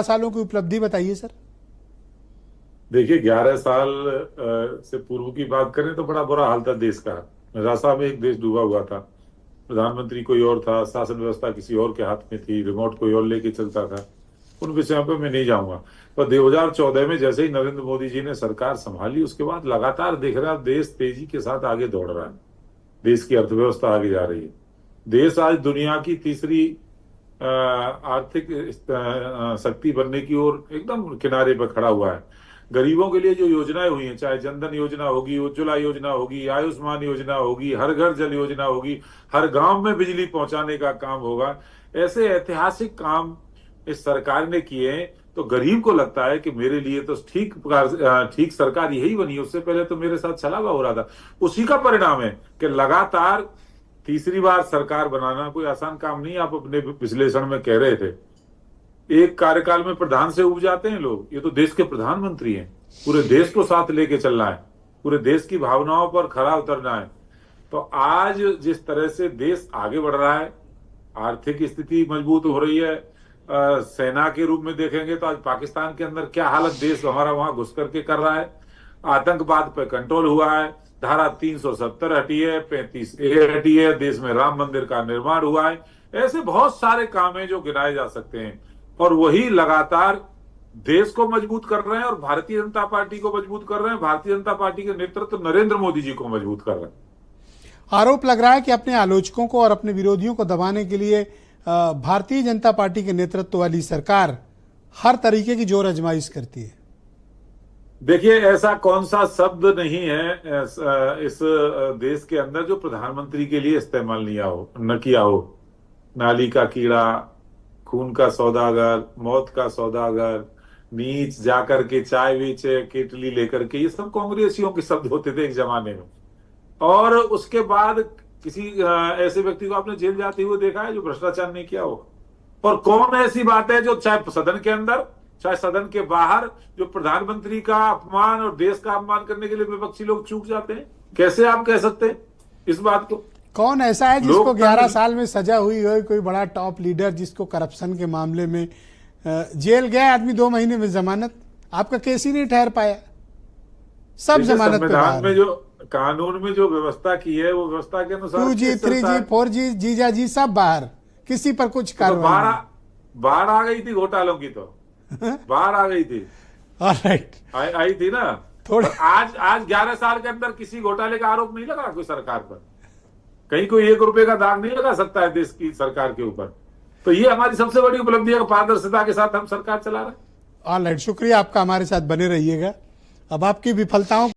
सालों की उपलब्धि बताइए सर। देखिए 11 साल से पूर्व की बात करें तो बड़ा बुरा हाल था देश का। निराशा में एक देश डूबा हुआ था। प्रधानमंत्री कोई और था, शासन व्यवस्था किसी और के हाथ में थी, रिमोट कोई और लेके चलता था। उन विषयों पे मैं नहीं जाऊंगा। पर 2014 में जैसे ही नरेंद्र मोदी जी ने सरकार संभाली, उसके बाद लगातार देख रहा देश तेजी के साथ आगे दौड़ रहा है। देश की अर्थव्यवस्था आगे जा रही है। देश आज दुनिया की तीसरी आर्थिक शक्ति बनने की ओर एकदम किनारे पर खड़ा हुआ है। गरीबों के लिए जो योजनाएं हुई हैं, चाहे जनधन योजना होगी, उज्ज्वला योजना होगी, आयुष्मान योजना होगी, हर घर जल योजना होगी, हर गांव में बिजली पहुंचाने का काम होगा, ऐसे ऐतिहासिक काम इस सरकार ने किए हैं। तो गरीब को लगता है कि मेरे लिए तो ठीक सरकार यही बनी है। उससे पहले तो मेरे साथ छलावा हो रहा था। उसी का परिणाम है कि लगातार तीसरी बार सरकार बनाना कोई आसान काम नहीं। आप अपने विश्लेषण में कह रहे थे, एक कार्यकाल में प्रधान से उब जाते हैं लोग। ये तो देश के प्रधानमंत्री हैं। पूरे देश को साथ लेके चलना है, पूरे देश की भावनाओं पर खरा उतरना है। तो आज जिस तरह से देश आगे बढ़ रहा है, आर्थिक स्थिति मजबूत हो रही है। सेना के रूप में देखेंगे तो आज पाकिस्तान के अंदर क्या हालत देश हमारा वहां घुस करके कर रहा है। आतंकवाद पे कंट्रोल हुआ है। धारा 370 हटी है, 35A हटी है। देश में राम मंदिर का निर्माण हुआ है। ऐसे बहुत सारे काम हैं जो गिनाए जा सकते हैं। और वही लगातार देश को मजबूत कर रहे हैं और भारतीय जनता पार्टी को मजबूत कर रहे हैं। भारतीय जनता पार्टी के नेतृत्व नरेंद्र मोदी जी को मजबूत कर रहे हैं। आरोप लग रहा है कि अपने आलोचकों को और अपने विरोधियों को दबाने के लिए भारतीय जनता पार्टी के नेतृत्व वाली सरकार हर तरीके की जोर आजमाइश करती है। देखिए, ऐसा कौन सा शब्द नहीं है इस देश के अंदर जो प्रधानमंत्री के लिए इस्तेमाल न किया हो। नाली का कीड़ा, खून का सौदागर, मौत का सौदागर, नीच जाकर के चाय बेचे, केटली लेकर के, ये सब कांग्रेसियों के शब्द होते थे एक जमाने में। और उसके बाद किसी ऐसे व्यक्ति को आपने जेल जाते हुए देखा है जो भ्रष्टाचार नहीं किया हो? और कौन ऐसी बात है जो चाहे सदन के अंदर चाहे सदन के बाहर, जो प्रधानमंत्री का अपमान और देश का अपमान करने के लिए विपक्षी लोग चूक जाते हैं? कैसे आप कह सकते हैं इस बात को? कौन ऐसा है जिसको 11 साल में सजा हुई हो, कोई बड़ा टॉप लीडर जिसको करप्शन के मामले में जेल गया आदमी 2 महीने में जमानत, आपका केस ही नहीं ठहर पाया, सब जमानत पे संविधान में बाहर। जो कानून में जो व्यवस्था की है, वो व्यवस्था के अनुसार 2G 3G 4G जीजा जी सब बाहर, किसी पर कुछ तो कार्रवाई नहीं। बाढ़ आ गई थी घोटालों की, तो बाढ़ आ गई थी। ऑलराइट, आई थी ना। थोड़े आज 11 साल के अंदर किसी घोटाले का आरोप नहीं लगा कोई सरकार पर। कहीं कोई 1 रुपए का दाग नहीं लगा सकता है देश की सरकार के ऊपर। तो ये हमारी सबसे बड़ी उपलब्धि है, पारदर्शिता के साथ हम सरकार चला रहे हैं। ऑलराइट, शुक्रिया आपका, हमारे साथ बने रहिएगा। अब आपकी विफलताओं